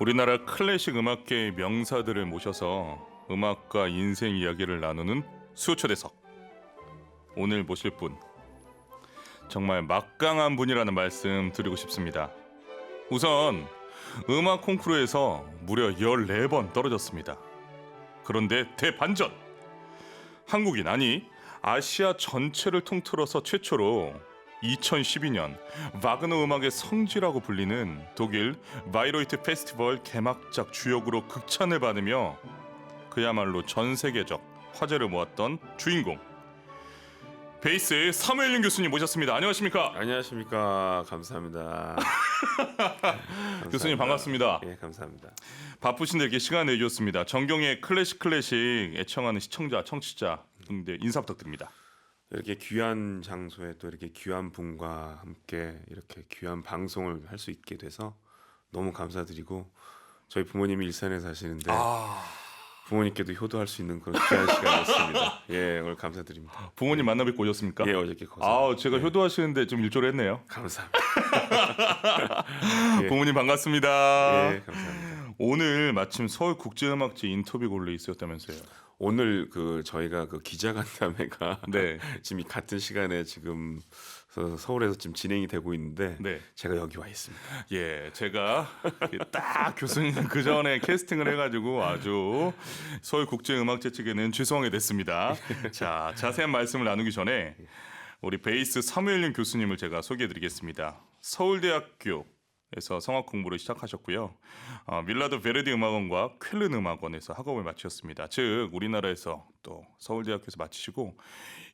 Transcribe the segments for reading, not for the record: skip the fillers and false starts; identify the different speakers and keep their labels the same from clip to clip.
Speaker 1: 우리나라 클래식 음악계의 명사들을 모셔서 음악과 인생 이야기를 나누는 수요초대석. 오늘 모실 분 정말 막강한 분이라는 말씀 드리고 싶습니다. 우선 음악 콩쿠르에서 무려 14번 떨어졌습니다. 그런데 대반전! 한국인 아니 아시아 전체를 통틀어서 최초로 2012년 와그너 음악의 성지라고 불리는 독일 바이로이트 페스티벌 개막작 주역으로 극찬을 받으며 그야말로 전 세계적 화제를 모았던 주인공 베이스의 사무엘린 교수님 모셨습니다. 안녕하십니까?
Speaker 2: 안녕하십니까. 감사합니다.
Speaker 1: 교수님 반갑습니다.
Speaker 2: 예, 감사합니다.
Speaker 1: 바쁘신데 이렇게 시간 내주셨습니다. 정경의 클래식 애청하는 시청자, 청취자 등들 인사 부탁드립니다.
Speaker 2: 이렇게 귀한 장소에 또 이렇게 귀한 분과 함께 이렇게 귀한 방송을 할 수 있게 돼서 너무 감사드리고, 저희 부모님이 일산에 사시는데 부모님께도 효도할 수 있는 그런 귀한 시간이었습니다. 예, 오늘 감사드립니다.
Speaker 1: 부모님 만나 뵙고 오셨습니까?
Speaker 2: 예, 어저께 거서.
Speaker 1: 제가 효도하시는데 좀 일조를 했네요.
Speaker 2: 감사합니다. 예.
Speaker 1: 부모님 반갑습니다.
Speaker 2: 예, 감사합니다.
Speaker 1: 오늘 마침 서울국제음악제 인터뷰 골레 있었다면서요?
Speaker 2: 오늘 저희가 기자간담회가
Speaker 1: 네.
Speaker 2: 지금 이 같은 시간에 지금 서울에서 지금 진행이 되고 있는데
Speaker 1: 네.
Speaker 2: 제가 여기 와 있습니다.
Speaker 1: 예, 제가 딱 교수님 그 전에 캐스팅을 해가지고 아주 서울국제음악제 측에는 죄송하게 됐습니다. 자, 자세한 말씀을 나누기 전에 우리 베이스 사무엘린 교수님을 제가 소개해드리겠습니다. 서울대학교에서 성악 공부를 시작하셨고요. 밀라도 베르디 음악원과 쾰른 음악원에서 학업을 마치셨습니다. 즉 우리나라에서 또 서울대학교에서 마치시고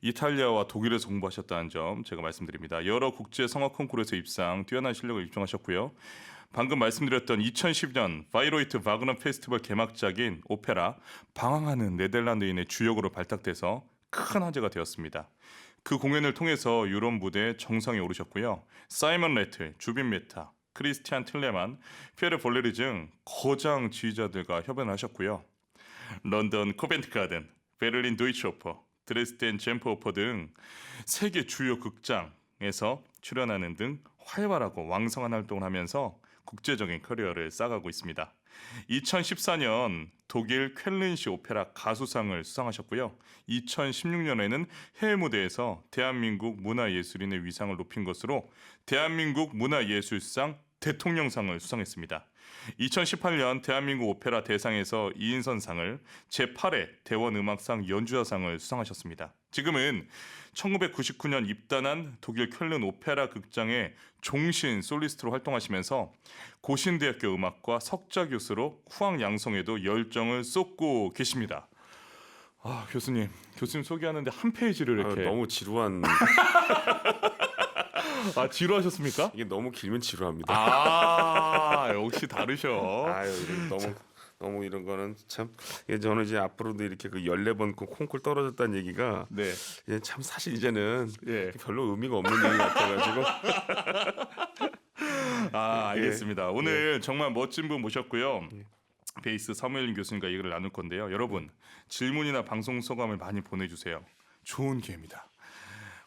Speaker 1: 이탈리아와 독일에서 공부하셨다는 점 제가 말씀드립니다. 여러 국제 성악 콩쿠르에서 입상, 뛰어난 실력을 입증하셨고요. 방금 말씀드렸던 2010년 바이로이트 와그너 페스티벌 개막작인 오페라 방황하는 네덜란드인의 주역으로 발탁돼서 큰 화제가 되었습니다. 그 공연을 통해서 유럽 무대에 정상에 오르셨고요. 사이먼 레틀, 주빈 메타, 크리스티안 틀레만, 피에르 볼레리 등 거장 지휘자들과 협연을 하셨고요. 런던 코벤트 가든, 베를린 도이치 오퍼, 드레스덴 젬프 오퍼 등 세계 주요 극장에서 출연하는 등 활발하고 왕성한 활동을 하면서 국제적인 커리어를 쌓아가고 있습니다. 2014년 독일 쾰른시 오페라 가수상을 수상하셨고요. 2016년에는 해외 무대에서 대한민국 문화예술인의 위상을 높인 것으로 대한민국 문화예술상 대통령상을 수상했습니다. 2018년 대한민국 오페라 대상에서 이인선상을, 제8회 대원음악상 연주자상을 수상하셨습니다. 지금은 1999년 입단한 독일 쾰른 오페라 극장의 종신 솔리스트로 활동하시면서 고신대학교 음악과 석좌 교수로 후학 양성에도 열정을 쏟고 계십니다. 교수님 소개하는데 한 페이지를 이렇게
Speaker 2: 너무 지루한
Speaker 1: 지루하셨습니까?
Speaker 2: 이게 너무 길면 지루합니다.
Speaker 1: 역시 다르셔.
Speaker 2: 너무 이런 거는 참, 저는 이제 앞으로도 이렇게 14번 콩쿨 떨어졌다는 얘기가
Speaker 1: 네.
Speaker 2: 이제 참 사실 이제는
Speaker 1: 예.
Speaker 2: 별로 의미가 없는 얘기 같아가지고.
Speaker 1: 알겠습니다. 오늘 정말 멋진 분 모셨고요. 베이스 사무엘린 교수님과 얘기를 나눌 건데요. 여러분 질문이나 방송 소감을 많이 보내주세요. 좋은 기회입니다.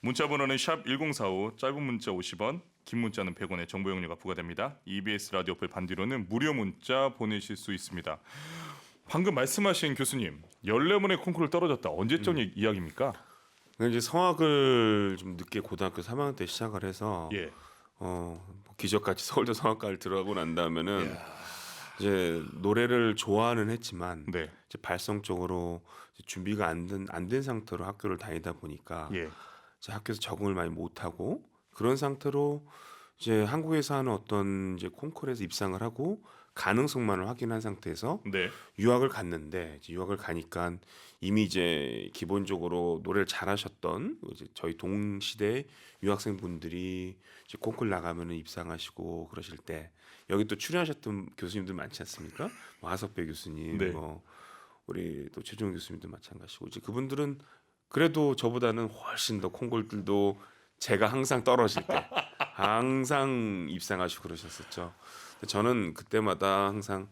Speaker 1: 문자 번호는 샵 1045, 짧은 문자 50원, 긴 문자는 100원의 정보 용료가 부과됩니다. EBS 라디오 어플 반뒤로는 무료 문자 보내실 수 있습니다. 방금 말씀하신 교수님 14번의 콩쿠르를 떨어졌다. 언제적 이야기입니까?
Speaker 2: 이제 성악을 좀 늦게 고등학교 3학년 때 시작을 해서
Speaker 1: 예.
Speaker 2: 기적같이 서울대 성악과를 들어가고 난 다음에는 이제 노래를 좋아는 했지만
Speaker 1: 네.
Speaker 2: 이제 발성적으로 이제 준비가 안 된 상태로 학교를 다니다 보니까 이제 학교에서 적응을 많이 못하고, 그런 상태로 이제 한국에서 하는 어떤 이제 콩쿠르에서 입상을 하고 가능성만을 확인한 상태에서
Speaker 1: 네.
Speaker 2: 유학을 갔는데, 이제 유학을 가니까 이미 이제 기본적으로 노래를 잘하셨던 이제 저희 동시대 유학생분들이 이제 콩쿠르 나가면은 입상하시고 그러실 때 여기 또 출연하셨던 교수님들 많지 않습니까? 하석배 교수님,
Speaker 1: 네.
Speaker 2: 우리 또 최종 교수님도 마찬가지고, 이제 그분들은 그래도 저보다는 훨씬 더 콩쿨들도 제가 항상 떨어질 때 항상 입상하시고 그러셨었죠. 저는 그때마다 항상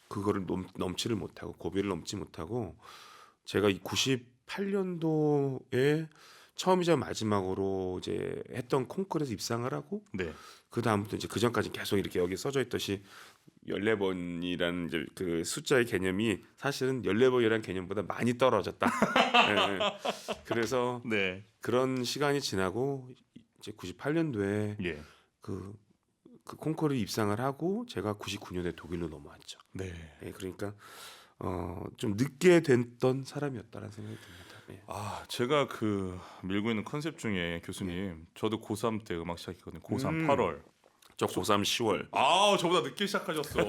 Speaker 2: 그거를 넘지를 못하고, 고비를 넘지 못하고, 제가 이 98년도에 처음이자 마지막으로 이제 했던 콩쿠르에서 입상을 하고
Speaker 1: 네.
Speaker 2: 그 다음부터 이제 그 전까지 계속 이렇게 여기 써져 있듯이 14번이라는 이제 그 숫자의 개념이 사실은 14번이라는 개념보다 많이 떨어졌다. 예, 예. 그래서
Speaker 1: 네.
Speaker 2: 그런 시간이 지나고 이제 98년도에
Speaker 1: 예.
Speaker 2: 그 콩쿠르 입상을 하고 제가 99년에 독일로 넘어왔죠.
Speaker 1: 네.
Speaker 2: 예, 그러니까 좀 늦게 됐던 사람이었다라는 생각이 듭니다. 예.
Speaker 1: 제가 그 밀고 있는 컨셉 중에 교수님, 저도 고3 때 음악 시작했거든요. 고3 8월.
Speaker 2: 저 고3 10월.
Speaker 1: 저보다 늦게 시작하셨어.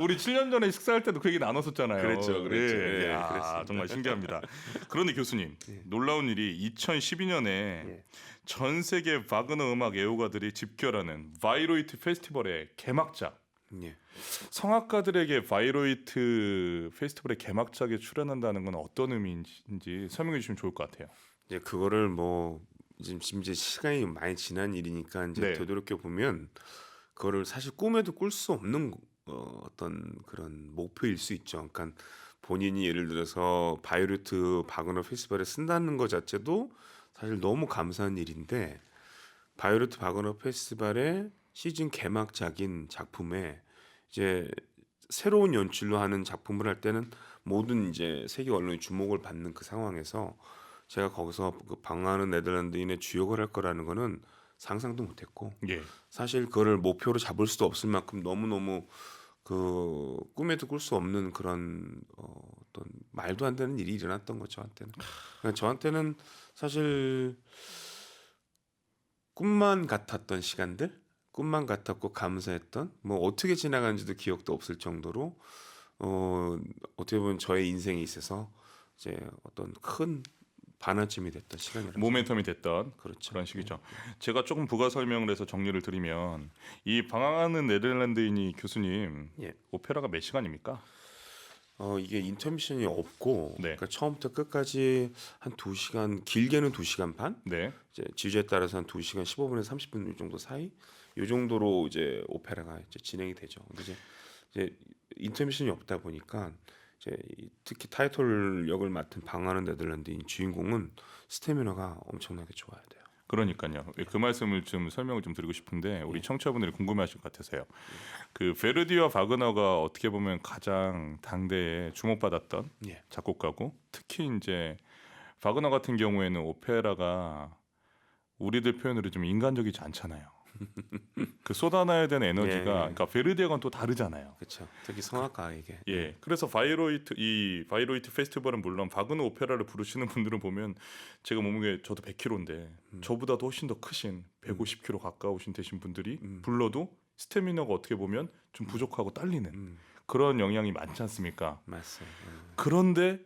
Speaker 1: 우리 7년 전에 식사할 때도 그 얘기 나눴었잖아요.
Speaker 2: 그랬죠.
Speaker 1: 예.
Speaker 2: 그랬습니다.
Speaker 1: 정말 신기합니다. 그런데 교수님,
Speaker 2: 예.
Speaker 1: 놀라운 일이 2012년에
Speaker 2: 예.
Speaker 1: 전 세계 바그너 음악 애호가들이 집결하는 바이로이트 페스티벌의 개막작.
Speaker 2: 예.
Speaker 1: 성악가들에게 바이로이트 페스티벌의 개막작에 출연한다는 건 어떤 의미인지 설명해 주시면 좋을 것 같아요.
Speaker 2: 이제 그거를 뭐 지금 이제 시간이 많이 지난 일이니까 이제
Speaker 1: 네.
Speaker 2: 되돌이켜 보면 그거를 사실 꿈에도 꿀 수 없는 어떤 그런 목표일 수 있죠. 그러니까 본인이 예를 들어서 바이오리트 바그너 페스티벌에 쓴다는 것 자체도 사실 너무 감사한 일인데 바이오리트 바그너 페스티벌의 시즌 개막작인 작품에 이제 새로운 연출로 하는 작품을 할 때는 모든 이제 세계 언론이 주목을 받는 그 상황에서 제가 거기서 그 방황하는 네덜란드인의 주역을 할 거라는 거는 상상도 못했고
Speaker 1: 예.
Speaker 2: 사실 그거를 목표로 잡을 수도 없을 만큼 너무너무 그 꿈에도 꿀 수 없는 그런 어떤 말도 안 되는 일이 일어났던 거죠. 저한테는. 그러니까 저한테는 사실 꿈만 같았던 시간들, 꿈만 같았고 감사했던 뭐 어떻게 지나가는지도 기억도 없을 정도로 어떻게 보면 저의 인생에 있어서 이제 어떤 큰 반환점이 됐던 시간이라고
Speaker 1: 모멘텀이 됐던
Speaker 2: 그렇죠.
Speaker 1: 그런 시기죠. 제가 조금 부가 설명을 해서 정리를 드리면 이 방황하는 네덜란드인이 교수님
Speaker 2: 예.
Speaker 1: 오페라가 몇 시간입니까?
Speaker 2: 이게 인터미션이 없고
Speaker 1: 네.
Speaker 2: 그러니까 처음부터 끝까지 한 2시간 길게는 2시간 반
Speaker 1: 네.
Speaker 2: 이제 지주에 따라서 한 2시간 15분에서 30분 이 정도 사이 이 정도로 이제 오페라가 이제 진행이 되죠. 근데 이제 인터미션이 없다 보니까 이제 특히 타이틀 역을 맡은 방황하는 네덜란드인 주인공은 스태미너가 엄청나게 좋아야 돼요.
Speaker 1: 그러니까요. 그 말씀을 좀 설명을 좀 드리고 싶은데 우리 청취자분들이 궁금해하실 것 같아서요. 그 베르디와 바그너가 어떻게 보면 가장 당대에 주목받았던
Speaker 2: 예.
Speaker 1: 작곡가고 특히 이제 바그너 같은 경우에는 오페라가 우리들 표현으로 좀 인간적이지 않잖아요. 그 쏟아내야 되는 에너지가
Speaker 2: 예.
Speaker 1: 그러니까 베르디하고는 또 다르잖아요.
Speaker 2: 그렇죠. 특히 성악가에게.
Speaker 1: 예, 그래서 바이로이트 페스티벌은 물론 바그너 오페라를 부르시는 분들은 보면 제가 몸무게 저도 100kg인데 저보다도 훨씬 더 크신 150kg 가까우신 되신 분들이 불러도 스태미너가 어떻게 보면 좀 부족하고 딸리는 그런 영향이 많지 않습니까?
Speaker 2: 맞습니다.
Speaker 1: 그런데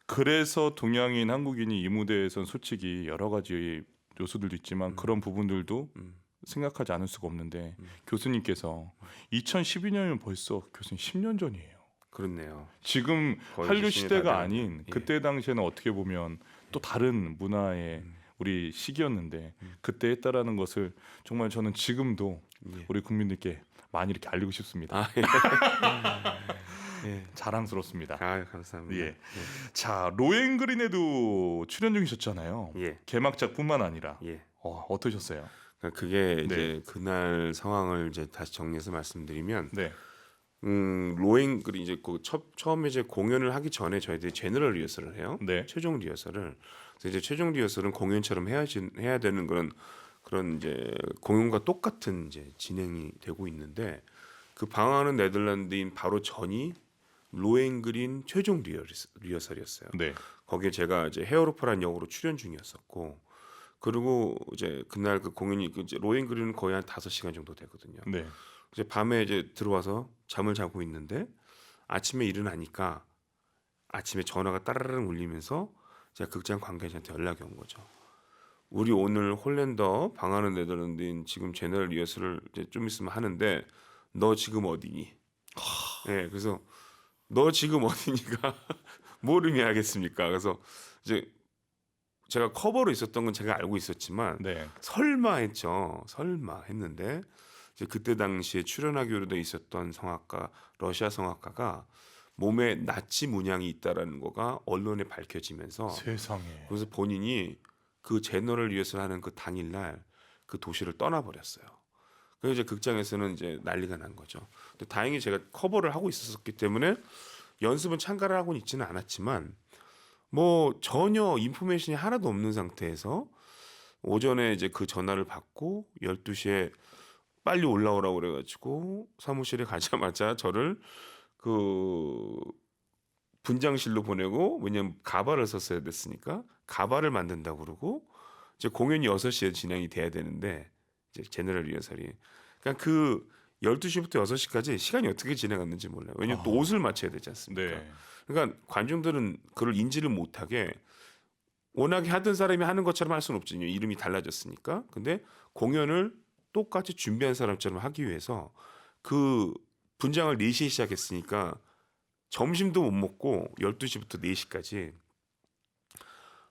Speaker 1: 그래서 동양인 한국인이 이 무대에선 솔직히 여러 가지 요소들도 있지만 그런 부분들도 생각하지 않을 수가 없는데 교수님께서 2012년이면 벌써 교수님 10년 전이에요.
Speaker 2: 그렇네요.
Speaker 1: 지금
Speaker 2: 거의
Speaker 1: 한류
Speaker 2: 10년이
Speaker 1: 시대가
Speaker 2: 다
Speaker 1: 아닌
Speaker 2: 되었네요.
Speaker 1: 그때 당시에는 어떻게 보면 또 다른 문화의 우리 시기였는데 그때 했다라는 것을 정말 저는 지금도
Speaker 2: 예.
Speaker 1: 우리 국민들께 많이 이렇게 알리고 싶습니다.
Speaker 2: 아, 예. 예.
Speaker 1: 자랑스럽습니다.
Speaker 2: 아, 감사합니다.
Speaker 1: 예. 자, 로엔그린에도 출연 중이셨잖아요.
Speaker 2: 예.
Speaker 1: 개막작뿐만 아니라
Speaker 2: 예.
Speaker 1: 어떠셨어요?
Speaker 2: 그러니까 그게
Speaker 1: 네.
Speaker 2: 이제 그날 상황을 이제 다시 정리해서 말씀드리면
Speaker 1: 네,
Speaker 2: 로잉글이 이제 그 처음에 이제 공연을 하기 전에 저희들이 제너럴 리허설을 해요.
Speaker 1: 네,
Speaker 2: 최종 리허설을. 그래서 이제 최종 리허설은 공연처럼 해야 되는 그런 이제 공연과 똑같은 이제 진행이 되고 있는데 그 방황하는 네덜란드인 바로 전이 로엥그린 최종 리허설이었어요.
Speaker 1: 네,
Speaker 2: 거기에 제가 이제 헤어로퍼라는 역으로 출연 중이었었고 그리고 이제 그날 그 공연이 이제 로엥그린은 거의 한 5시간 정도 되거든요.
Speaker 1: 네.
Speaker 2: 이제 밤에 이제 들어와서 잠을 자고 있는데 아침에 일어나니까 아침에 전화가 따라랑 울리면서 제가 극장 관계자한테 연락이 온 거죠. 우리 오늘 홀랜더 방하는 네덜란드인 지금 제너럴 리허설을 이제 좀 있으면 하는데 너 지금 어디니? 네, 그래서 너 지금 어디니가 뭘 의미하겠습니까? 그래서 이제 제가 커버로 있었던 건 제가 알고 있었지만
Speaker 1: 네.
Speaker 2: 설마 했죠. 설마 했는데 이제 그때 당시에 출연하기로 돼 있었던 성악가 러시아 성악가가 몸에 나치 문양이 있다라는 거가 언론에 밝혀지면서
Speaker 1: 세상에.
Speaker 2: 그래서 본인이 그 제너럴 리허설 하는 그 당일날 그 도시를 떠나버렸어요. 그래서 이제 극장에서는 이제 난리가 난 거죠. 근데 다행히 제가 커버를 하고 있었기 때문에 연습은 참가를 하고는 있지는 않았지만 뭐 전혀 인포메이션이 하나도 없는 상태에서 오전에 이제 그 전화를 받고 12시에 빨리 올라오라고 그래가지고 사무실에 가자마자 저를 그 분장실로 보내고, 왜냐면 가발을 썼어야 됐으니까 가발을 만든다고 그러고, 이제 공연이 6시에 진행이 돼야 되는데 이제 제너럴 리허설이, 그러니까 그 12시부터 6시까지 시간이 어떻게 지나갔는지 몰라요. 왜냐면 또 옷을 맞춰야 되지 않습니까?
Speaker 1: 네.
Speaker 2: 그러니까 관중들은 그걸 인지를 못하게, 워낙에 하던 사람이 하는 것처럼 할 수는 없잖아요. 이름이 달라졌으니까. 근데 공연을 똑같이 준비한 사람처럼 하기 위해서 그 분장을 4시에 시작했으니까 점심도 못 먹고 12시부터 4시까지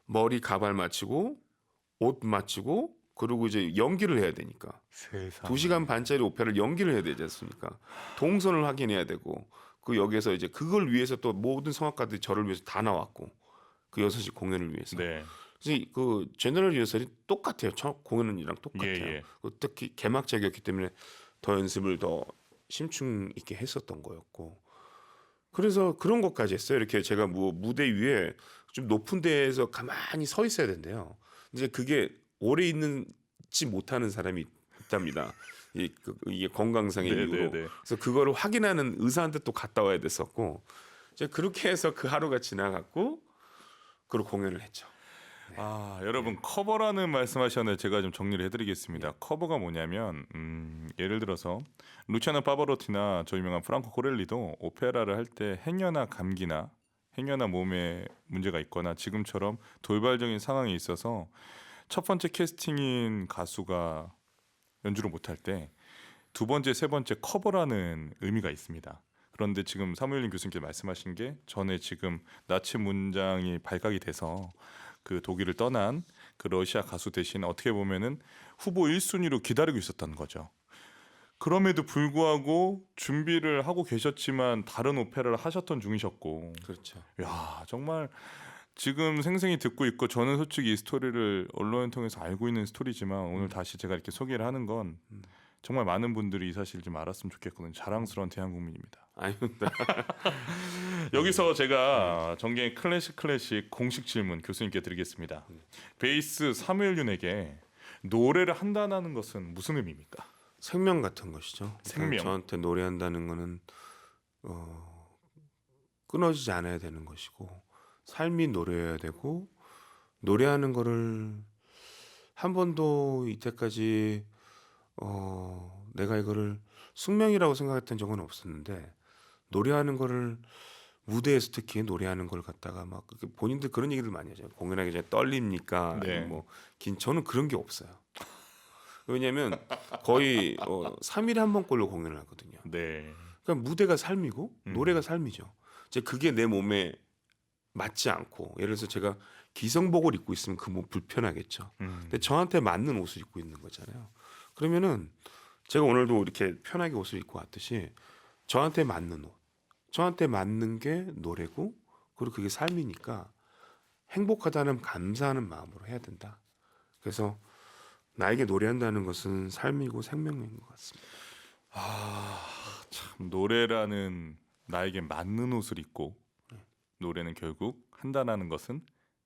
Speaker 2: 머리 가발 맞추고 옷 맞추고, 그리고 이제 연기를 해야 되니까
Speaker 1: 세상.
Speaker 2: 2시간 반짜리 오페라를 연기를 해야 되지 않습니까? 동선을 확인해야 되고, 그 여기에서 이제 그걸 위해서 또 모든 성악가들이 저를 위해서 다 나왔고, 그 6시 공연을 위해서.
Speaker 1: 네.
Speaker 2: 그래서 그 제너럴 리허설이 똑같아요. 공연이랑 똑같아요.
Speaker 1: 예.
Speaker 2: 특히 개막작이었기 때문에 더 연습을 더 심층 있게 했었던 거였고, 그래서 그런 것까지 했어요. 이렇게 제가 뭐 무대 위에 좀 높은 데에서 가만히 서 있어야 된대요. 이제 그게 오래 있는지 못하는 사람이 있답니다. 이게 건강상의
Speaker 1: 네,
Speaker 2: 이유로.
Speaker 1: 네.
Speaker 2: 그래서 그거를 확인하는 의사한테 또 갔다 와야 됐었고, 이제 그렇게 해서 그 하루가 지나갔고, 그리고 공연을 했죠.
Speaker 1: 아, 여러분 커버라는 말씀하셨는데 제가 좀 정리를 해드리겠습니다. 커버가 뭐냐면 예를 들어서 루치아노 파바로티나 저 유명한 프랑코 코렐리도 오페라를 할 때 행여나 감기나 행여나 몸에 문제가 있거나 지금처럼 돌발적인 상황이 있어서 첫 번째 캐스팅인 가수가 연주를 못할 때 두 번째, 세 번째 커버라는 의미가 있습니다. 그런데 지금 사무엘린 교수님께서 말씀하신 게 전에 지금 나치 문장이 발각이 돼서 그 독일을 떠난 그 러시아 가수 대신 어떻게 보면은 후보 1순위로 기다리고 있었던 거죠. 그럼에도 불구하고 준비를 하고 계셨지만 다른 오페라를 하셨던 중이셨고,
Speaker 2: 그렇죠.
Speaker 1: 야 정말 지금 생생히 듣고 있고, 저는 솔직히 이 스토리를 언론을 통해서 알고 있는 스토리지만 오늘 다시 제가 이렇게 소개를 하는 건 정말 많은 분들이 이 사실을 좀 알았으면 좋겠거든요. 자랑스러운 대한국민입니다.
Speaker 2: 아닙니다.
Speaker 1: 여기서 제가 정경의 클래식 공식 질문 교수님께 드리겠습니다. 베이스 사무엘륜에게 노래를 한다는 것은 무슨 의미입니까?
Speaker 2: 생명 같은 것이죠.
Speaker 1: 생명.
Speaker 2: 저한테 노래한다는 거는 끊어지지 않아야 되는 것이고, 삶이 노래여야 되고, 노래하는 거를 한 번도 이때까지 내가 이거를 숙명이라고 생각했던 적은 없었는데, 노래하는 거를 무대에서 특히 노래하는 걸 갖다가 막 본인들 그런 얘기들 많이 하죠. 공연하기 전에 떨립니까?
Speaker 1: 네.
Speaker 2: 아니면 뭐 저는 그런 게 없어요. 왜냐하면 거의 3일에 한 번꼴로 공연을 하거든요.
Speaker 1: 네.
Speaker 2: 그러니까 무대가 삶이고 노래가 삶이죠. 이제 그게 내 몸에 맞지 않고, 예를 들어서 제가 기성복을 입고 있으면 그 몸 불편하겠죠. 근데 저한테 맞는 옷을 입고 있는 거잖아요. 그러면은 제가 오늘도 이렇게 편하게 옷을 입고 왔듯이 저한테 맞는 옷, 저한테 맞는 게 노래고, 그리고 그게 삶이니까 행복하다는 감사하는 마음으로 해야 된다. 그래서 나에게 노래한다는 것은 삶이고 생명인 것 같습니다.
Speaker 1: 참 노래라는 나에게 맞는 옷을 입고, 노래는 결국 한다는 것은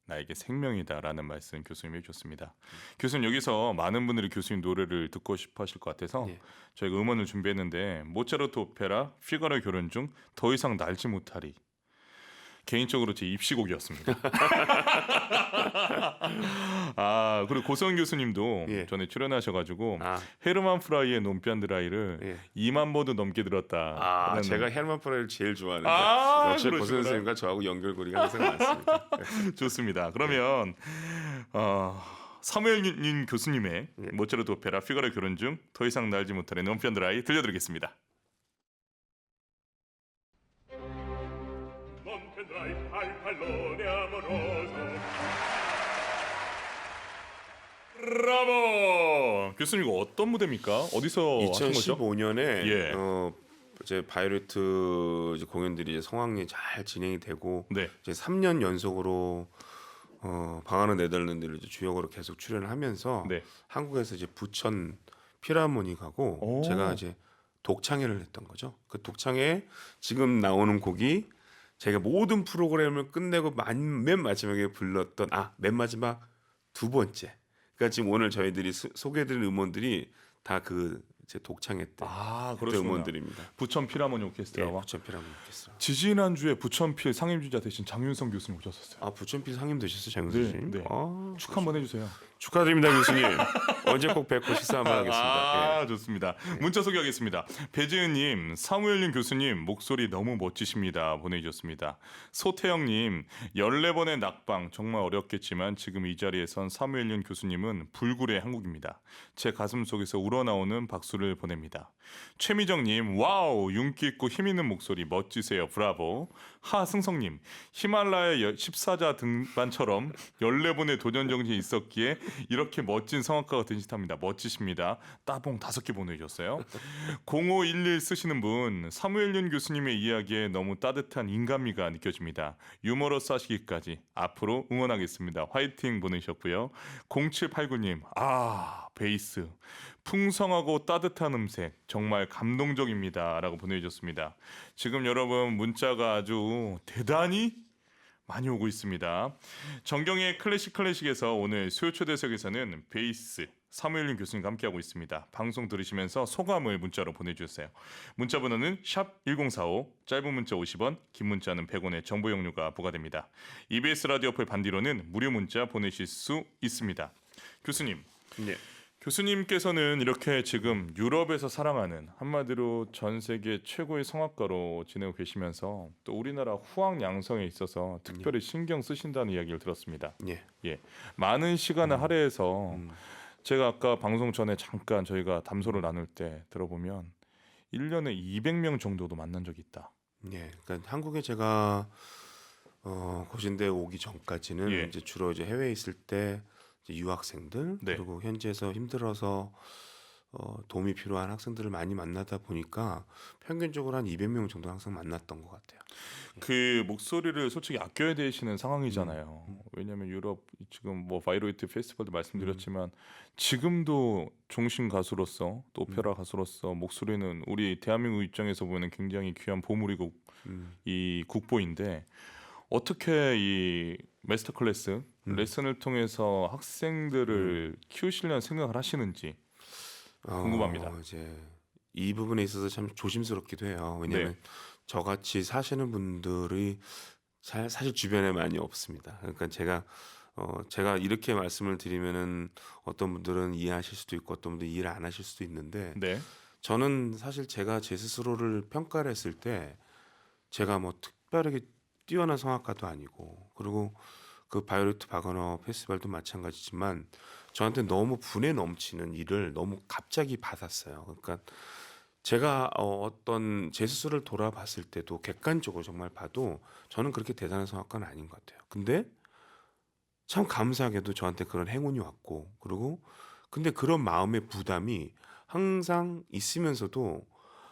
Speaker 1: 나에게 생명이다라는 말씀 교수님이 해주셨습니다. 교수님, 여기서 많은 분들이 교수님 노래를 듣고 싶어 하실 것 같아서
Speaker 2: 예.
Speaker 1: 저희가 음원을 준비했는데, 모차르트 오페라 피가로 결혼 중 더 이상 날지 못하리, 개인적으로 제 입시곡이었습니다. 아, 그리고 고성 교수님도
Speaker 2: 예.
Speaker 1: 전에 출연하셔가지고
Speaker 2: 아,
Speaker 1: 헤르만 프라이의 논피안드라이를
Speaker 2: 예.
Speaker 1: 2만 번도 넘게 들었다.
Speaker 2: 제가 헤르만 프라이를 제일 좋아하는데 역시 고선
Speaker 1: 그러시구나.
Speaker 2: 선생님과 저하고 연결고리가 항상 많습니다.
Speaker 1: 좋습니다. 그러면 사무엘린 교수님의
Speaker 2: 예.
Speaker 1: 모차르트 오페라 피가로 결혼 중 더 이상 날지 못하는 논피안드라이 들려드리겠습니다.
Speaker 3: Non vedrai al pallone amoroso.
Speaker 1: 브라보! 교수님, 이거 어떤 무대입니까? 어디서 하신 거죠?
Speaker 2: 2015년에
Speaker 1: 예.
Speaker 2: 이제 바이오레트 이제 공연들이 이제 성황리에 잘 진행이 되고,
Speaker 1: 네.
Speaker 2: 이제 3년 연속으로 방하는 네덜란드를 이제 주역으로 계속 출연을 하면서
Speaker 1: 네.
Speaker 2: 한국에서 이제 부천 필하모닉하고
Speaker 1: 오.
Speaker 2: 제가 이제 독창회를 했던 거죠. 그 독창회 지금 나오는 곡이 제가 모든 프로그램을 끝내고 맨 마지막에 불렀던 맨 마지막 두 번째. 그러니까 지금 오늘 저희들이 소개해드린 음원들이 다 그 제 독창회 때 그때
Speaker 1: 그렇구나.
Speaker 2: 음원들입니다.
Speaker 1: 부천 필하모니
Speaker 2: 네,
Speaker 1: 오케스트라와
Speaker 2: 부천 필하모닉 오케스트라.
Speaker 1: 지지난주에 부천필 상임주자 되신 장윤성 교수님 오셨었어요.
Speaker 2: 부천필 상임 되셨어요, 장윤
Speaker 1: 네,
Speaker 2: 선생님?
Speaker 1: 네. 축하 한번 해주세요.
Speaker 2: 축하드립니다, 교수님. 언제 꼭 뵙고 식사 한번 하겠습니다. 예.
Speaker 1: 좋습니다. 문자 소개하겠습니다. 배지은님, 사무엘님 교수님 목소리 너무 멋지십니다. 보내주셨습니다. 소태영님, 14번의 낙방 정말 어렵겠지만 지금 이 자리에선 사무엘님 교수님은 불굴의 한국입니다. 제 가슴 속에서 우러나오는 박수를 보냅니다. 최미정님, 와우, 윤기 있고 힘 있는 목소리 멋지세요. 브라보. 하승성님, 히말라야 14자 등반처럼 14번의 도전 정신이 있었기에 이렇게 멋진 성악가가 된 듯합니다. 멋지십니다. 따봉 5개 보내주셨어요. 0511 쓰시는 분, 사무엘윤 교수님의 이야기에 너무 따뜻한 인간미가 느껴집니다. 유머러스 하시기까지 앞으로 응원하겠습니다. 화이팅 보내셨고요. 0789님, 베이스 풍성하고 따뜻한 음색 정말 감동적입니다. 라고 보내주셨습니다. 지금 여러분 문자가 아주 대단히 많이 오고 있습니다. 정경의 클래식에서 오늘 수요 초대석에서는 베이스 사무엘윤 교수님과 함께하고 있습니다. 방송 들으시면서 소감을 문자로 보내주세요. 문자 번호는 샵1045, 짧은 문자 50원, 긴 문자는 100원의 정보 용료가 부과됩니다. EBS 라디오 어플 반디로는 무료 문자 보내실 수 있습니다. 교수님,
Speaker 2: 네.
Speaker 1: 교수님께서는 이렇게 지금 유럽에서 사랑하는 한마디로 전 세계 최고의 성악가로 지내고 계시면서 또 우리나라 후학 양성에 있어서 특별히 신경 쓰신다는 이야기를 들었습니다.
Speaker 2: 예.
Speaker 1: 많은 시간을 할애해서 제가 아까 방송 전에 잠깐 저희가 담소를 나눌 때 들어보면 1년에 200명 정도도 만난 적이 있다.
Speaker 2: 예. 그러니까 한국에 제가 고신대 오기 전까지는
Speaker 1: 예.
Speaker 2: 이제 주로 이제 해외에 있을 때 이제 유학생들
Speaker 1: 네.
Speaker 2: 그리고 현지에서 힘들어서 도움이 필요한 학생들을 많이 만나다 보니까 평균적으로 한 200명 정도 항상 만났던 것 같아요.
Speaker 1: 그 목소리를 솔직히 아껴야 되시는 상황이잖아요. 왜냐하면 유럽 지금 뭐 바이로이트 페스티벌도 말씀드렸지만 지금도 종신 가수로서 또 오페라 가수로서 목소리는 우리 대한민국 입장에서 보면 굉장히 귀한 보물이고 이 국보인데 어떻게 이 마스터 클래스 레슨을 통해서 학생들을 키우시려는 생각을 하시는지 궁금합니다.
Speaker 2: 이제 이 부분에 있어서 참 조심스럽기도 해요. 왜냐하면
Speaker 1: 네.
Speaker 2: 저같이 사시는 분들이 사실 주변에 많이 없습니다. 그러니까 제가 이렇게 말씀을 드리면은 어떤 분들은 이해하실 수도 있고 어떤 분들은 이해를 안 하실 수도 있는데
Speaker 1: 네.
Speaker 2: 저는 사실 제가 제 스스로를 평가를 했을 때 제가 뭐 특별하게 뛰어난 성악가도 아니고 그리고 그 바이오리트 바거너 페스티벌도 마찬가지지만 저한테 너무 분에 넘치는 일을 너무 갑자기 받았어요. 그러니까 제가 어떤 제 스스로를 돌아봤을 때도 객관적으로 정말 봐도 저는 그렇게 대단한 성악가는 아닌 것 같아요. 근데 참 감사하게도 저한테 그런 행운이 왔고 그리고 근데 그런 마음의 부담이 항상 있으면서도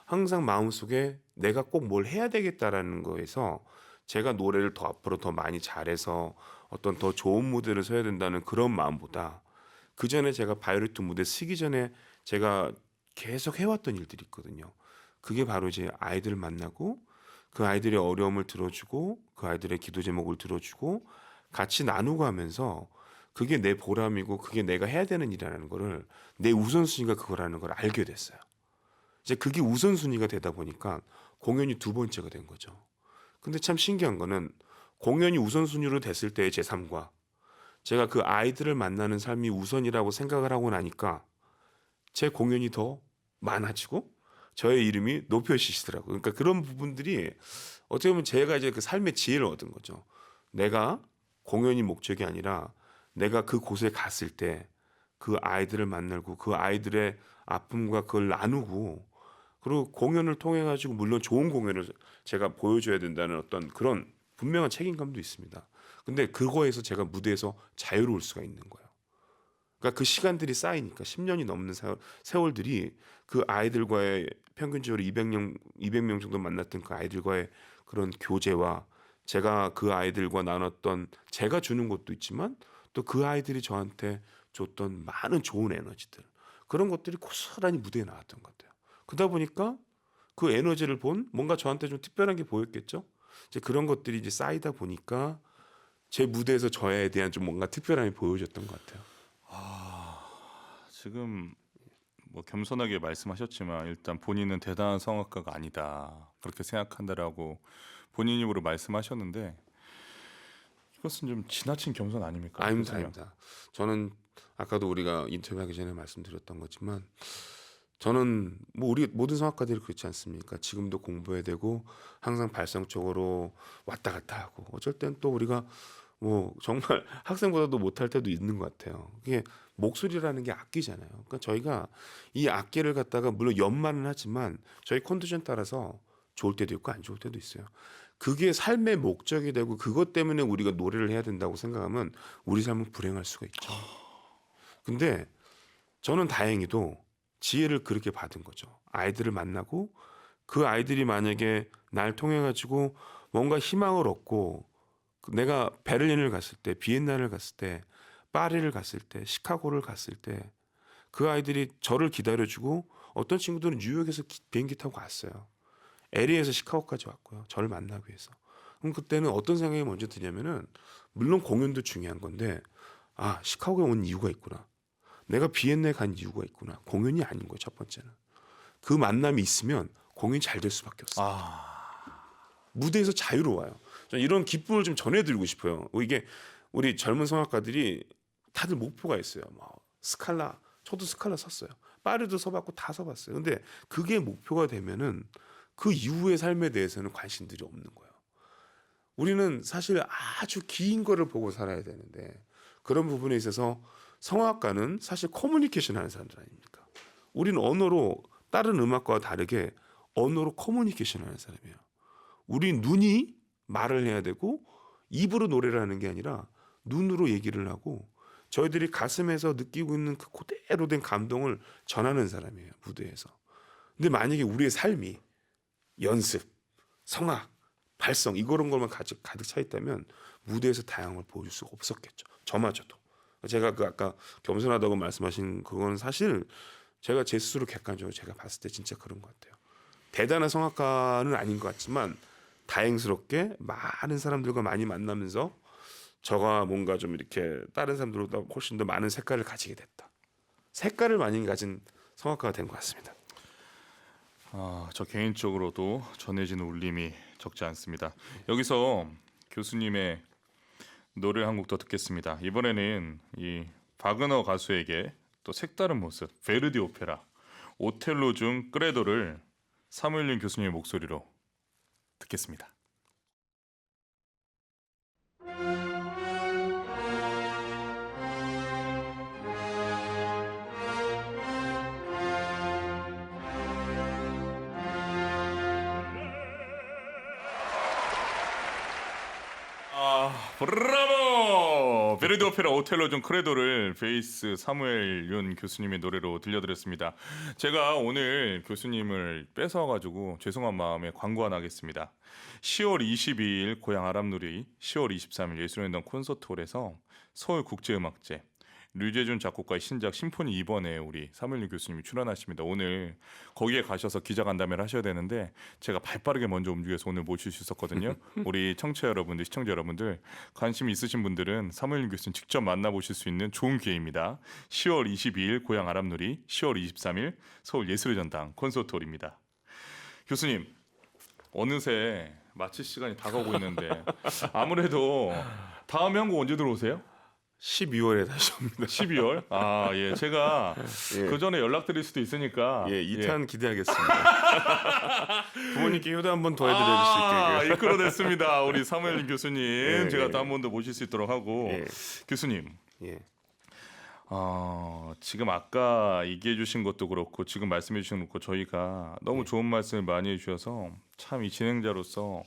Speaker 2: 항상 마음속에 내가 꼭 뭘 해야 되겠다라는 거에서 제가 노래를 더 앞으로 더 많이 잘해서 어떤 더 좋은 무대를 서야 된다는 그런 마음보다 그 전에 제가 바이오리트 무대 쓰기 전에 제가 계속 해왔던 일들이 있거든요. 그게 바로 이제 아이들을 만나고 그 아이들의 어려움을 들어주고 그 아이들의 기도 제목을 들어주고 같이 나누고 하면서 그게 내 보람이고 그게 내가 해야 되는 일이라는 거를 내 우선순위가 그거라는 걸 알게 됐어요. 이제 그게 우선순위가 되다 보니까 공연이 두 번째가 된 거죠. 근데 참 신기한 거는 공연이 우선순위로 됐을 때의 제 삶과 제가 그 아이들을 만나는 삶이 우선이라고 생각을 하고 나니까 제 공연이 더 많아지고 저의 이름이 높여지시더라고요. 그러니까 그런 부분들이 어떻게 보면 제가 이제 그 삶의 지혜를 얻은 거죠. 내가 공연이 목적이 아니라 내가 그 곳에 갔을 때 그 아이들을 만나고 그 아이들의 아픔과 그걸 나누고 그리고 공연을 통해 가지고 물론 좋은 공연을 제가 보여줘야 된다는 어떤 그런 분명한 책임감도 있습니다. 근데 그거에서 제가 무대에서 자유로울 수가 있는 거예요. 그러니까 그 시간들이 쌓이니까 10년이 넘는 세월들이 그 아이들과의 평균적으로 200명 정도 만났던 그 아이들과의 그런 교제와 제가 그 아이들과 나눴던 제가 주는 것도 있지만 또 그 아이들이 저한테 줬던 많은 좋은 에너지들 그런 것들이 고스란히 무대에 나왔던 것 같아요. 그러다 보니까 그 에너지를 본 뭔가 저한테 좀 특별한 게 보였겠죠. 이제 그런 것들이 이제 쌓이다 보니까 제 무대에서 저에 대한 좀 뭔가 특별함이 보여졌던 것 같아요.
Speaker 1: 지금 뭐 겸손하게 말씀하셨지만 일단 본인은 대단한 성악가가 아니다 그렇게 생각한다라고 본인 입으로 말씀하셨는데 이것은 좀 지나친 겸손 아닙니까?
Speaker 2: 아닙니다,
Speaker 1: 교수님?
Speaker 2: 아닙니다. 저는 아까도 우리가 인터뷰하기 전에 말씀드렸던 거지만 저는 뭐 우리 모든 성악가들이 그렇지 않습니까? 지금도 공부해야 되고 항상 발성적으로 왔다 갔다 하고 어쩔 땐 또 우리가 뭐 정말 학생보다도 못할 때도 있는 것 같아요. 이게 목소리라는 게 악기잖아요. 그러니까 저희가 이 악기를 갖다가 물론 연만은 하지만 저희 컨디션 따라서 좋을 때도 있고 안 좋을 때도 있어요. 그게 삶의 목적이 되고 그것 때문에 우리가 노래를 해야 된다고 생각하면 우리 삶은 불행할 수가 있죠. 근데 저는 다행히도 지혜를 그렇게 받은 거죠. 아이들을 만나고 그 아이들이 만약에 날 통해 가지고 뭔가 희망을 얻고 내가 베를린을 갔을 때, 비엔나를 갔을 때, 파리를 갔을 때, 시카고를 갔을 때 그 아이들이 저를 기다려주고 어떤 친구들은 뉴욕에서 비행기 타고 갔어요. LA에서 시카고까지 왔고요. 저를 만나기 위해서. 그럼 그때는 어떤 생각이 먼저 드냐면은 물론 공연도 중요한 건데 아 시카고에 온 이유가 있구나. 내가 비엔나에 간 이유가 있구나. 공연이 아닌 거예요. 첫 번째는. 그 만남이 있으면 공연이 잘 될 수밖에 없어요. 무대에서 자유로워요. 저는 이런 기쁨을 좀 전해드리고 싶어요. 이게 우리 젊은 성악가들이 다들 목표가 있어요. 뭐 스칼라, 저도 스칼라 섰어요. 파리도 서봤고 다 서봤어요. 근데 그게 목표가 되면은 그 이후의 삶에 대해서는 관심들이 없는 거예요. 우리는 사실 아주 긴 거를 보고 살아야 되는데 그런 부분에 있어서 성악가는 사실 커뮤니케이션 하는 사람들 아닙니까? 우리는 언어로 다른 음악과와 다르게 언어로 커뮤니케이션 하는 사람이에요. 우리 눈이 말을 해야 되고 입으로 노래를 하는 게 아니라 눈으로 얘기를 하고 저희들이 가슴에서 느끼고 있는 그 그대로 된 감동을 전하는 사람이에요. 무대에서. 근데 만약에 우리의 삶이 연습, 성악, 발성 이런 것만 가득 차 있다면 무대에서 다양한 걸 보여줄 수가 없었겠죠. 저마저도. 제가 그 아까 겸손하다고 말씀하신 그건 사실 제가 제 스스로 객관적으로 제가 봤을 때 진짜 그런 것 같아요. 대단한 성악가는 아닌 것 같지만 다행스럽게 많은 사람들과 많이 만나면서 저가 뭔가 좀 이렇게 다른 사람들보다 훨씬 더 많은 색깔을 가지게 됐다. 색깔을 많이 가진 성악가가 된 것 같습니다.
Speaker 1: 저 개인적으로도 전해지는 울림이 적지 않습니다. 여기서 교수님의 노래 한 곡 더 듣겠습니다. 이번에는 이 바그너 가수에게 또 색다른 모습, 베르디 오페라, 오텔로 중 끄레도를 사무엘린 교수님의 목소리로 듣겠습니다. 브라보! 베르디 오페라 오텔로 중 크레도를 베이스 사무엘 윤 교수님의 노래로 들려드렸습니다. 제가 오늘 교수님을 뺏어가지고 죄송한 마음에 광고 하나 하겠습니다. 10월 22일 고향 아람누리, 10월 23일 예술연당 콘서트홀에서 서울국제음악제 류재준 작곡가의 신작 심포니 2번에 우리 사무엘 교수님이 출연하십니다. 오늘 거기에 가셔서 기자간담회를 하셔야 되는데 제가 발빠르게 먼저 움직여서 오늘 모실 수 있었거든요. 우리 청취자 여러분들, 시청자 여러분들 관심 있으신 분들은 사무엘 교수님 직접 만나보실 수 있는 좋은 기회입니다. 10월 22일 고향 아람누리, 10월 23일 서울 예술의 전당 콘서트홀입니다. 교수님 어느새 마칠 시간이 다가오고 있는데 아무래도 다음에 한국 언제 들어오세요?
Speaker 2: 12월에 다시 옵니다.
Speaker 1: 12월? 아, 예. 제가
Speaker 2: 예.
Speaker 1: 그 전에 연락드릴 수도 있으니까.
Speaker 2: 예, 2탄 기대하겠습니다. 부모님께 효도 한번 더 해드릴 수 있게.
Speaker 1: 이끌어냈습니다. 우리 사무엘 교수님.
Speaker 2: 예,
Speaker 1: 제가
Speaker 2: 예.
Speaker 1: 또 한 번 더 모실 수 있도록 하고.
Speaker 2: 예.
Speaker 1: 교수님.
Speaker 2: 예.
Speaker 1: 지금 아까 얘기해 주신 것도 그렇고 지금 말씀해 주신 것도 그렇고 저희가 너무 좋은 말씀을 많이 해주셔서 참 이 진행자로서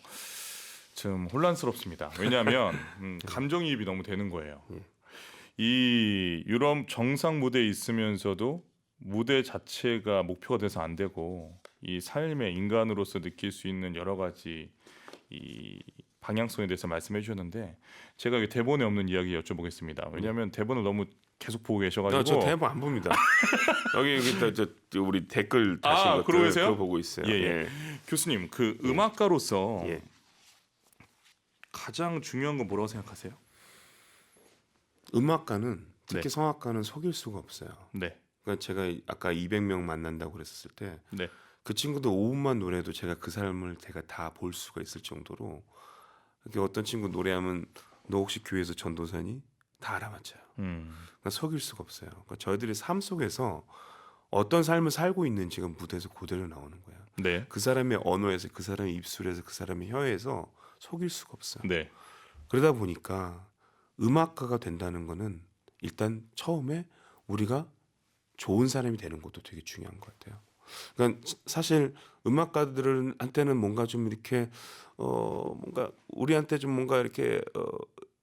Speaker 1: 좀 혼란스럽습니다. 왜냐하면 감정이입이 너무 되는 거예요. 이 유럽 정상 무대에 있으면서도 무대 자체가 목표가 돼서 안 되고 이 삶의 인간으로서 느낄 수 있는 여러 가지 이 방향성에 대해서 말씀해 주셨는데 제가 이 대본에 없는 이야기 여쭤보겠습니다. 왜냐하면 대본을 너무 계속 보고 계셔가지고
Speaker 2: 저 대본 안 봅니다. 여기 저 우리 댓글 다신 것들
Speaker 1: 그러고 계세요?
Speaker 2: 그거 보고 있어요.
Speaker 1: 예, 예. 교수님 그 음악가로서
Speaker 2: 예.
Speaker 1: 가장 중요한 건 뭐라고 생각하세요?
Speaker 2: 음악가는 특히
Speaker 1: 네.
Speaker 2: 성악가는 속일 수가 없어요.
Speaker 1: 네,
Speaker 2: 그러니까 제가 아까 200명 만난다고 그랬었을 때
Speaker 1: 네,
Speaker 2: 그 친구도 5분만 노래도 제가 그 삶을 제가 다 볼 수가 있을 정도로 이렇게 어떤 친구 노래하면 너 혹시 교회에서 전도사니? 다 알아맞혀요. 그러니까 속일 수가 없어요. 그러니까 저희들이 삶 속에서 어떤 삶을 살고 있는지가 무대에서 그대로 나오는 거예요.
Speaker 1: 네,
Speaker 2: 그 사람의 언어에서, 그 사람의 입술에서, 그 사람의 혀에서 속일 수가 없어요.
Speaker 1: 네,
Speaker 2: 그러다 보니까 음악가가 된다는 거는 일단 처음에 우리가 좋은 사람이 되는 것도 되게 중요한 것 같아요. 그러니까 사실 음악가들한테는 뭔가 좀 이렇게 뭔가 우리한테 좀 뭔가 이렇게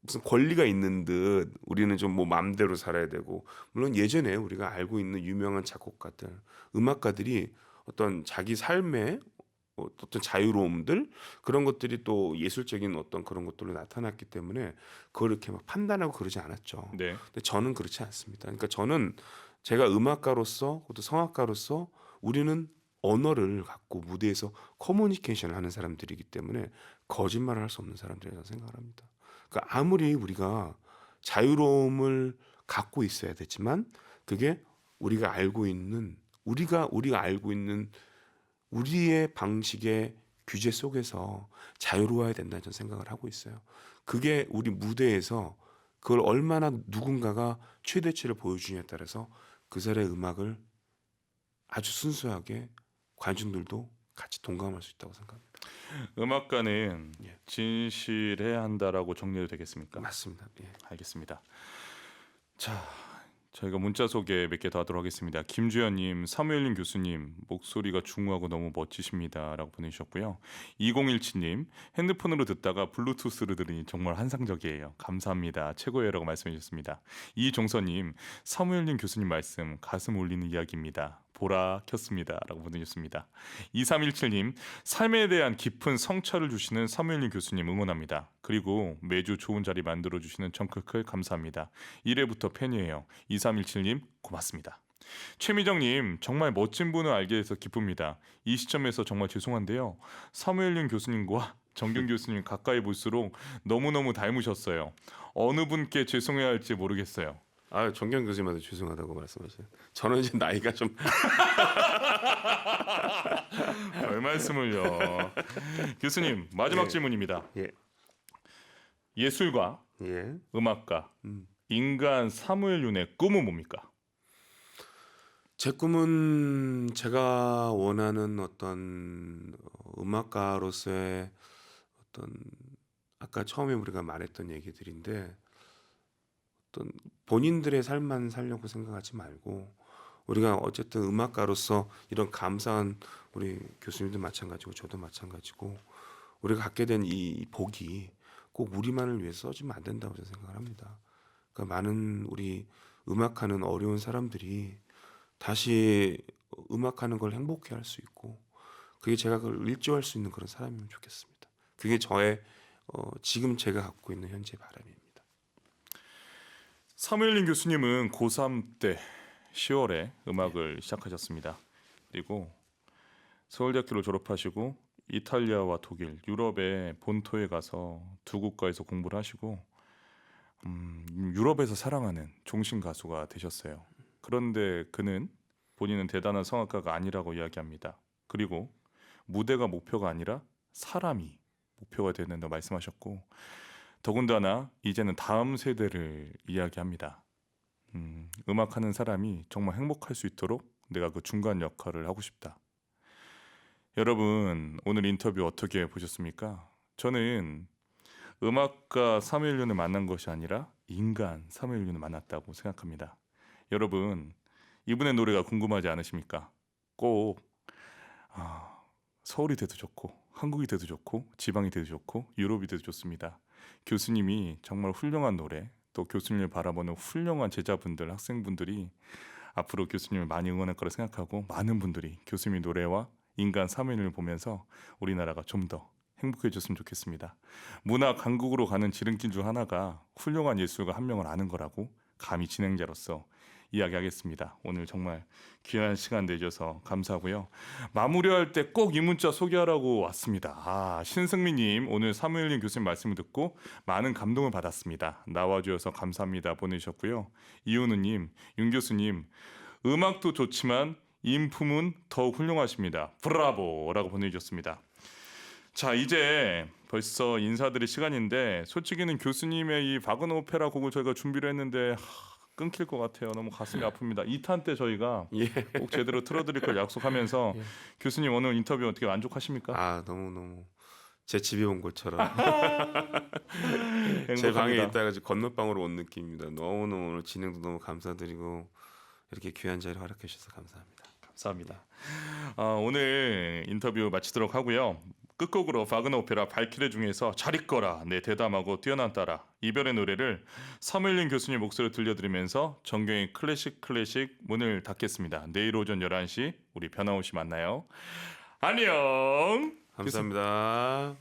Speaker 2: 무슨 권리가 있는 듯 우리는 좀 뭐 마음대로 살아야 되고 물론 예전에 우리가 알고 있는 유명한 작곡가들, 음악가들이 어떤 자기 삶의 어떤 자유로움들 그런 것들이 또 예술적인 어떤 그런 것들로 나타났기 때문에 그걸 이렇게 막 판단하고 그러지 않았죠.
Speaker 1: 네,
Speaker 2: 근데 저는 그렇지 않습니다. 그러니까 저는 제가 음악가로서 또 성악가로서 우리는 언어를 갖고 무대에서 커뮤니케이션을 하는 사람들이기 때문에 거짓말을 할 수 없는 사람들이라고 생각을 합니다. 그러니까 아무리 우리가 자유로움을 갖고 있어야 되지만 그게 우리가 알고 있는 우리가 알고 있는 우리의 방식의 규제 속에서 자유로워야 된다는 저는 생각을 하고 있어요. 그게 우리 무대에서 그걸 얼마나 누군가가 최대치를 보여주냐에 따라서 그 사람의 음악을 아주 순수하게 관중들도 같이 동감할 수 있다고 생각합니다.
Speaker 1: 음악가는
Speaker 2: 예.
Speaker 1: 진실해야 한다라고 정리해도 되겠습니까?
Speaker 2: 맞습니다. 예.
Speaker 1: 알겠습니다. 자, 저희가 문자 소개 몇 개 더 하도록 하겠습니다. 김주현님, 사무엘님 교수님 목소리가 중후하고 너무 멋지십니다라고 보내주셨고요. 2017님 핸드폰으로 듣다가 블루투스로 들으니 정말 환상적이에요. 감사합니다. 최고예요라고 말씀해주셨습니다. 이종서님, 사무엘님 교수님 말씀 가슴 울리는 이야기입니다. 보라 켰습니다라고 보내주셨습니다. 2317님, 삶에 대한 깊은 성찰을 주시는 사무엘님 교수님 응원합니다. 그리고 매주 좋은 자리 만들어 주시는 정크클 감사합니다. 1회부터 팬이에요. 2317님 고맙습니다. 최미정님, 정말 멋진 분을 알게 돼서 기쁩니다. 이 시점에서 정말 죄송한데요. 사무엘님 교수님과 정경 교수님 가까이 볼수록 너무너무 닮으셨어요. 어느 분께 죄송해야 할지 모르겠어요.
Speaker 2: 아, 정경 교수님한테 죄송하다고 말씀하세요. 저는 이제 나이가 좀
Speaker 1: 별 말씀을요. 교수님, 마지막
Speaker 2: 예.
Speaker 1: 질문입니다.
Speaker 2: 예.
Speaker 1: 예술가,
Speaker 2: 예.
Speaker 1: 음악가, 인간 사무엘 윤의 꿈은 뭡니까?
Speaker 2: 제 꿈은 제가 원하는 어떤 음악가로서의 어떤 아까 처음에 우리가 말했던 얘기들인데 어떤 본인들의 삶만 살려고 생각하지 말고 우리가 어쨌든 음악가로서 이런 감사한 우리 교수님도 마찬가지고 저도 마찬가지고 우리가 갖게 된 이 복이 꼭 우리만을 위해서 써지면 안 된다고 저는 생각을 합니다. 그러니까 많은 우리 음악하는 어려운 사람들이 다시 음악하는 걸 행복해 할 수 있고 그게 제가 그걸 일조할 수 있는 그런 사람이면 좋겠습니다. 그게 저의 지금 제가 갖고 있는 현재 바람입니다.
Speaker 1: 사무엘린 교수님은 고3 때 10월에 음악을 시작하셨습니다. 그리고 서울대학교를 졸업하시고 이탈리아와 독일, 유럽의 본토에 가서 두 국가에서 공부를 하시고 유럽에서 사랑하는 종신 가수가 되셨어요. 그런데 그는 본인은 대단한 성악가가 아니라고 이야기합니다. 그리고 무대가 목표가 아니라 사람이 목표가 되는다고 말씀하셨고 더군다나 이제는 다음 세대를 이야기합니다. 음악하는 사람이 정말 행복할 수 있도록 내가 그 중간 역할을 하고 싶다. 여러분 오늘 인터뷰 어떻게 보셨습니까? 저는 음악가 사무엘 윤을 만난 것이 아니라 인간 사무엘 윤을 만났다고 생각합니다. 여러분 이분의 노래가 궁금하지 않으십니까? 꼭 서울이 돼도 좋고 한국이 돼도 좋고 지방이 돼도 좋고 유럽이 돼도 좋습니다. 교수님이 정말 훌륭한 노래 또 교수님을 바라보는 훌륭한 제자분들 학생분들이 앞으로 교수님을 많이 응원할 거라 생각하고 많은 분들이 교수님의 노래와 인간 사무엘을 보면서 우리나라가 좀 더 행복해졌으면 좋겠습니다. 문화 강국으로 가는 지름길 중 하나가 훌륭한 예술가 한 명을 아는 거라고 감히 진행자로서 이야기하겠습니다. 오늘 정말 귀한 시간 내줘서 감사하고요. 마무리할 때 꼭 이 문자 소개하라고 왔습니다. 신승민님 오늘 사무엘님 교수님 말씀을 듣고 많은 감동을 받았습니다. 나와주셔서 감사합니다 보내주셨고요. 이은우님, 윤 교수님 음악도 좋지만 인품은 더욱 훌륭하십니다. 브라보라고 보내주셨습니다. 자 이제 벌써 인사드릴 시간인데 솔직히는 교수님의 이 바그너 오페라 곡을 저희가 준비를 했는데 끊길 것 같아요. 너무 가슴이 아픕니다. 2탄 때 저희가
Speaker 2: 예.
Speaker 1: 꼭 제대로 틀어드릴 걸 약속하면서
Speaker 2: 예.
Speaker 1: 교수님 오늘 인터뷰 어떻게 만족하십니까?
Speaker 2: 아 너무 제 집에 온 것처럼 제
Speaker 1: 행복합니다.
Speaker 2: 방에 있다가 지금 건너방으로 온 느낌입니다. 너무너무 오늘 진행도 너무 감사드리고 이렇게 귀한 자리를 허락해 주셔서 감사합니다.
Speaker 1: 감사합니다. 오늘 인터뷰 마치도록 하고요. 끝곡으로 바그너 오페라 발키리 중에서 잘 있거라 내 대담하고 뛰어난 딸아 이별의 노래를 사무엘린 교수님 목소리로 들려드리면서 정경의 클래식 문을 닫겠습니다. 내일 오전 11시 우리 변함없이 만나요. 안녕.
Speaker 2: 감사합니다.